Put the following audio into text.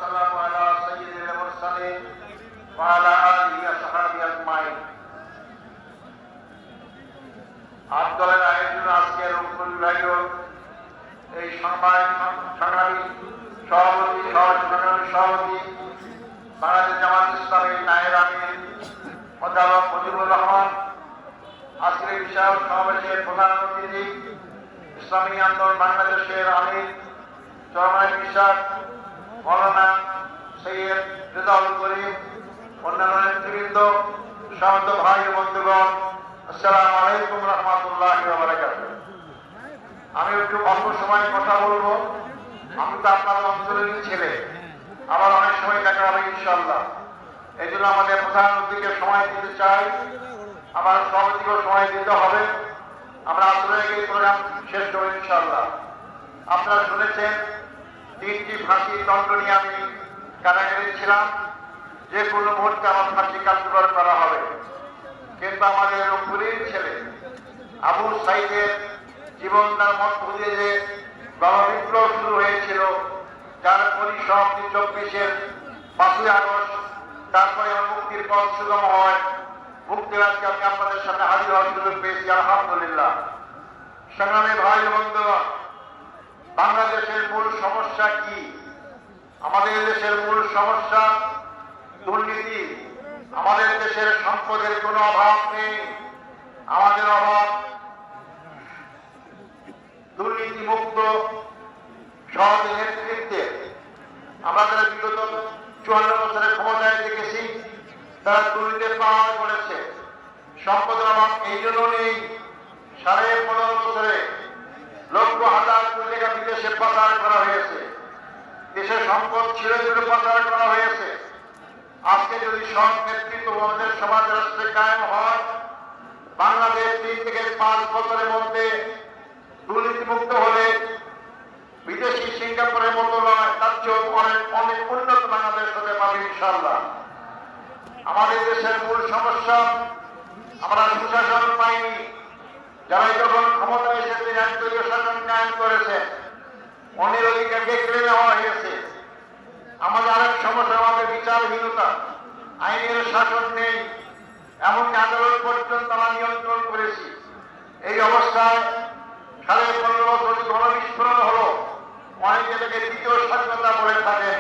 والسلام على سيد المرسلين وعلى آله وصحبه أجمعين আন্দোলনের আয়োজন আজকের রূপপুর বিভাগীয় এই সংগ্রামী সভাপতি বাংলাদেশ জামাত ইসলামী নায়েব আমির অধ্যাপক মুজিবুর রহমান, আজকের এই বিশাল সমাবেশের প্রধান অতিথি ইসলামী আন্দোলন বাংলাদেশের আমির চরমায় বিশ্বাস মৌলানা সৈয়দ রেজাউল করিম, অন্যান্য নেতৃবৃন্দ, সমস্ত ভাই ও বন্ধুগণ, আসসালামু আলাইকুম রহমতুল্লাহি ওয়া বারাকাতুহু। আমি একটু অল্প সময় কথা বলবো। আমি তো আপনার অঞ্চলেরই ছেলে, আবার অনেক সময় দেখা হবে ইনশাআল্লাহ। এই জন্য আমাদের প্রধান অতিথিকে সময় দিতে চাই, আবার সভাপতিকেও সময় দিতে হবে। আমরা আসলে এই প্রোগ্রাম শেষ করব ইনশাআল্লাহ। আপনারা শুনেছেন 3টি ফাঁসির দণ্ড নিয়ে আমি কারাগারে ছিলাম। যে কোনো মুহূর্তে আমার ফাঁসি কার্যকর করা হবে, কিন্তু আমাদের রংপুরের ছেলে আবু সাইদের জীবনটার মধ্য দিয়ে যে গণবিপ্লব শুরু হয়েছিল, যার পরিসমাপ্তি 24-এর 5ই আগস্ট, তারপরে মুক্তির পথ সুগম হয়। মুক্তির আজকে আমি আপনাদের সামনে হাজির হওয়ার সুযোগ পেয়েছি, আলহামদুলিল্লাহ। সংগ্রামী ভাই বন্ধুগণ, বাংলাদেশের মূল সমস্যা কি? আমাদের দেশের মূল সমস্যা দুর্নীতি। আমাদের দেশের সম্পদের কোনো অভাব নেই, আমাদের অভাব দুর্নীতি মুক্ত সৎ নেতৃত্বে। আমরা যারা বিগত 54 বছরের ক্ষমতায় দেখেছি, তারা দুর্নীতির পাহাড় করেছে। সম্পদের অভাব এই জন্য নেই, 15.5 বছরে লক্ষ হাজার কোটি টাকা বিদেশে পাচার করা হয়েছে। দেশের সম্পদ ছিঁড়ে ছিঁড়ে পাচার করা হয়েছে। আজকে যদি সৎ নেতৃত্ব আমাদের সমাজ রাষ্ট্রে কায়েম হয়, বাংলাদেশ 3 থেকে 5 বছরের মধ্যে দুর্নীতিমুক্ত হলে বিদেশি সিঙ্গাপুরের মতো নয়, তার চেয়েও অনেক উন্নত বাংলাদেশ হতে পারে ইনশাআল্লাহ। আমাদের দেশের মূল সমস্যা, আমরা সুশাসন পাইনি। যারা যখন ক্ষমতা এসেছে রাষ্ট্রীয় শাসন কায়েম করেছে, অন্যের অধিকারকে কেড়ে নেওয়া হয়েছে। আমাদের আরেক সমস্যা আমাদের বিচারহীনতা, আইনের শাসন নেই, এমনকি আদালত পর্যন্ত আমরা নিয়ন্ত্রণ করেছি। এই অবস্থায় 15.5 বছর গণবিস্ফোরণ হলো, অনেকে এটাকে দ্বিতীয় স্বাধীনতা বলে থাকেন।